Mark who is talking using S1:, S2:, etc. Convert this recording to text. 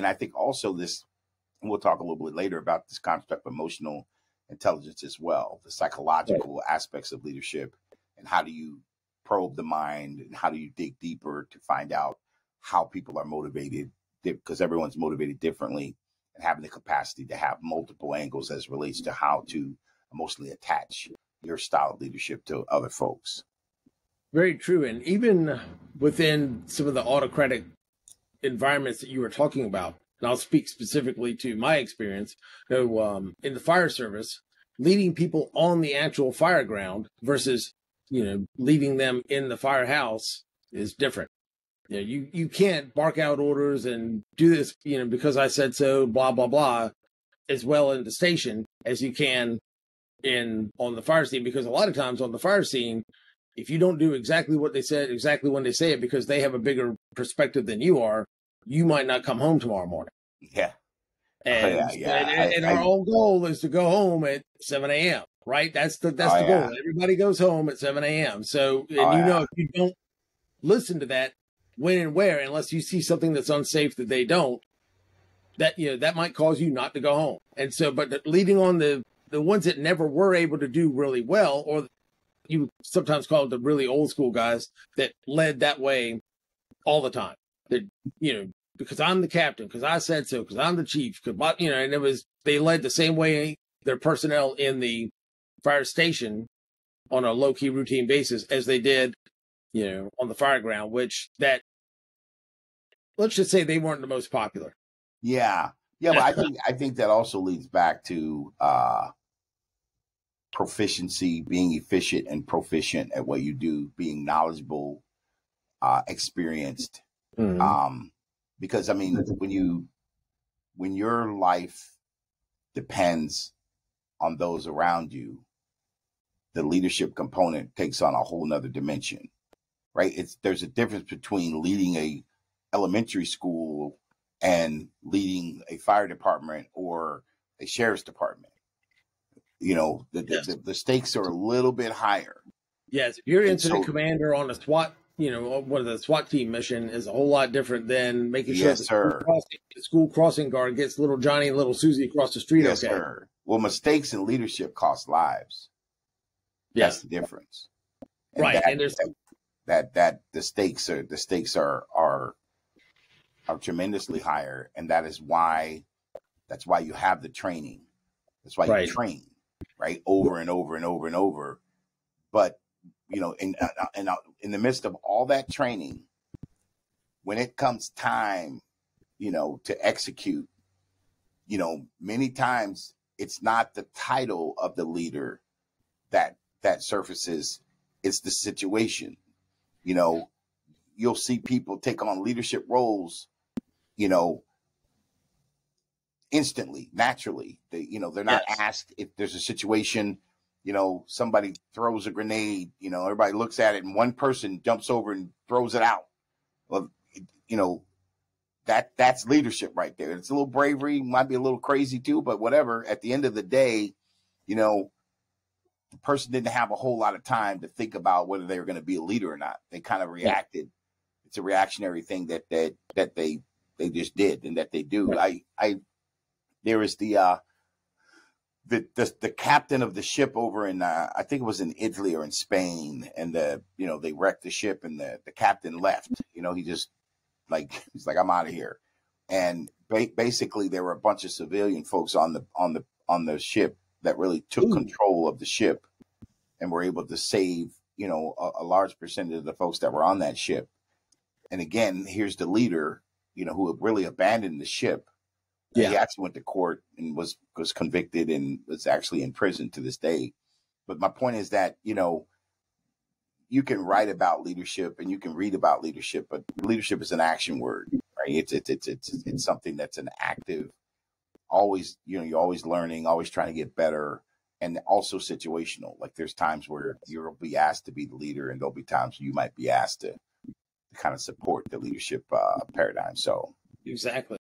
S1: And I think also this, and we'll talk a little bit later about this concept of emotional intelligence as well, the psychological aspects of leadership, and how do you probe the mind and how do you dig deeper to find out how people are motivated, because everyone's motivated differently, and having the capacity to have multiple angles as relates to how to emotionally attach your style of leadership to other folks.
S2: Very true. And even within some of the autocratic environments that you were talking about, and I'll speak specifically to my experience, in the fire service, leading people on the actual fire ground versus, leaving them in the firehouse is different. You can't bark out orders and do this, because I said so, blah, blah, blah, as well in the station as you can on the fire scene, because a lot of times on the fire scene, if you don't do exactly what they said, exactly when they say it, because they have a bigger perspective than you are, you might not come home tomorrow morning.
S1: Yeah.
S2: And our whole goal is to go home at 7 a.m., right? That's the goal. Everybody goes home at 7 a.m. So, if you don't listen to that, when and where, unless you see something that's unsafe that they don't, that might cause you not to go home. And so, but leading on the ones that never were able to do really well, or you sometimes call it the really old school guys that led that way all the time. That, because I'm the captain, because I said so, because I'm the chief, and they led the same way their personnel in the fire station on a low key routine basis as they did, on the fire ground, let's just say they weren't the most popular.
S1: Yeah. Yeah. But I think that also leads back to, proficiency, being efficient and proficient at what you do, being knowledgeable, experienced.
S2: Mm-hmm.
S1: Because when your life depends on those around you, the leadership component takes on a whole nother dimension, right? There's a difference between leading a elementary school and leading a fire department or a sheriff's department. The stakes are a little bit higher.
S2: Yes, if you're incident commander on a SWAT, one of the SWAT team mission is a whole lot different than making sure the school crossing guard gets little Johnny and little Susie across the street.
S1: Yes, sir. Well, mistakes in leadership cost lives. That's the difference. And
S2: right, and there's
S1: that the stakes are tremendously higher, and that's why you have the training. That's why you train. Right, over and over and over and over. But in the midst of all that training, when it comes time, to execute, many times it's not the title of the leader that surfaces; it's the situation. You'll see people take on leadership roles, instantly, naturally. They're not asked if there's a situation, somebody throws a grenade, everybody looks at it and one person jumps over and throws it out. Well, that's leadership right there. It's a little bravery, might be a little crazy too, but whatever. At the end of the day, the person didn't have a whole lot of time to think about whether they were going to be a leader or not. They kind of reacted. It's a reactionary thing that they just did and that they do. There is the captain of the ship over in I think it was in Italy or in Spain, and they wrecked the ship and the captain left. He just he's like, I'm out of here. And basically there were a bunch of civilian folks on the ship that really took control of the ship and were able to save a large percentage of the folks that were on that ship. And again, here's the leader who had really abandoned the ship. Yeah. He actually went to court and was convicted and was actually in prison to this day. But my point is that, you can write about leadership and you can read about leadership, but leadership is an action word, right? It's something that's an active, always, you're always learning, always trying to get better, and also situational. Like there's times where you'll be asked to be the leader and there'll be times you might be asked to kind of support the leadership paradigm. So
S2: exactly.